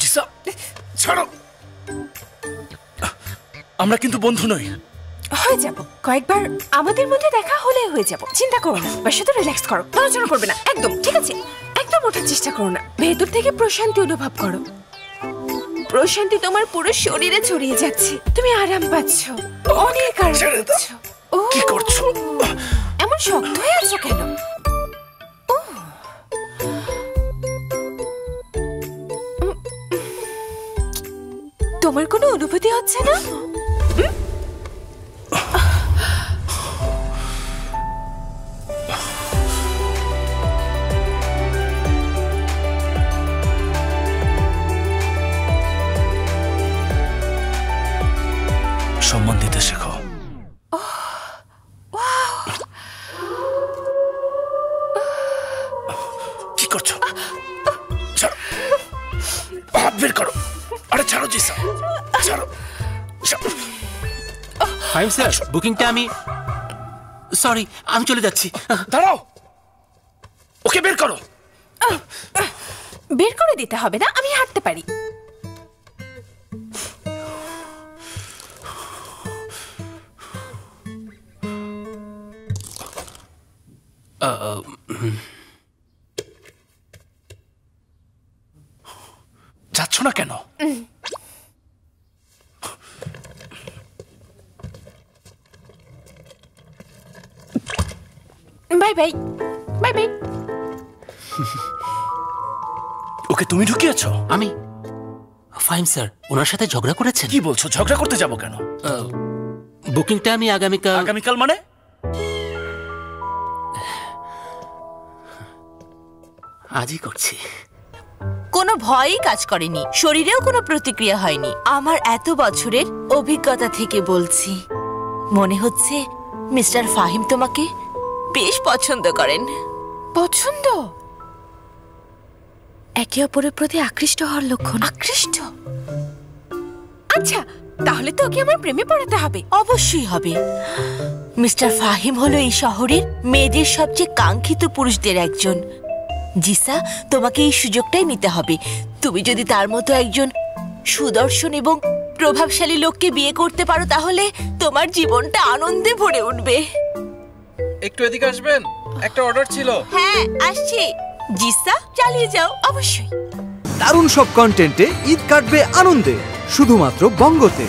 জিসা ছাড়ো, আমরা কিন্তু বন্ধু নই। হয়ে যাব, কয়েকবার আমাদের মধ্যে দেখা হলে হয়ে যাব, চিন্তা করো না। বা শুধু রিল্যাক্স করো, নড়াচড়া করবে না একদম, ঠিক আছে? একদম ওঠার চেষ্টা করো না, ভেতর থেকে প্রশান্তি অনুভব করো। প্রশান্তি তোমার পুরো শরীরে ছড়িয়ে যাচ্ছে, তুমি আরাম পাচ্ছ, অনেক আরাম পাচ্ছ। কি করছো? এমন শক্ত হয়ে আছো কেন? তোমার কোনো অনুভূতি হচ্ছে না? সম্মান দিতে শেখো। কি করছো? ছাড়ো, হাত বের করো। আরে ছাড়ো জিসা, ছাড়ো। ফাইম স্যার, বুকিংটা আমি চলে যাচ্ছি। দাঁড়াও, ওকে বের করো। বের করে দিতে হবে না, আমি হাঁটতে পারি। যাচ্ছ না কেন? Bye bye, bye bye. Okay তুমি ঢুকিয়েছো? আমি? ফাইম স্যার, ওনার সাথে ঝগড়া করেছেন? কি বলছো? ঝগড়া করতে যাবো কেন? বুকিংটা আমি আগামীকাল। আগামীকাল মানে? আজই করছি। কোনো ভয়ই কাজ করেনি, শরীরেও কোনো প্রতিক্রিয়া হয়নি। আমার এত বছরের অভিজ্ঞতা থেকে বলছি, মনে হচ্ছে মিস্টার ফাহিম তোমাকে বেশ পছন্দ করেন। পছন্দ? একে অপরের প্রতি আকৃষ্ট হওয়ার লক্ষণ। আকৃষ্ট? আচ্ছা, তাহলে তো ওকে আমার প্রেমে পড়াতে হবে। অবশ্যই হবে। মিস্টার ফাহিম হলো এই শহরের মেয়েদের সবচেয়ে কাঙ্ক্ষিত পুরুষদের একজন। জিসা, তোমাকে এই সুযোগটাই নিতে হবে। তুমি যদি তার মতো একজন সুদর্শন এবং প্রভাবশালী লোককে বিয়ে করতে পারো, তাহলে তোমার জীবনটা আনন্দে ভরে উঠবে। একটু এদিকে আসবেন, একটা অর্ডার ছিল। হ্যাঁ, আসছি। জিসা, চালিয়ে যাও। অবশ্যই। দারুণ সব কন্টেন্টে ঈদ কাটবে আনন্দে, শুধুমাত্র বঙ্গতে।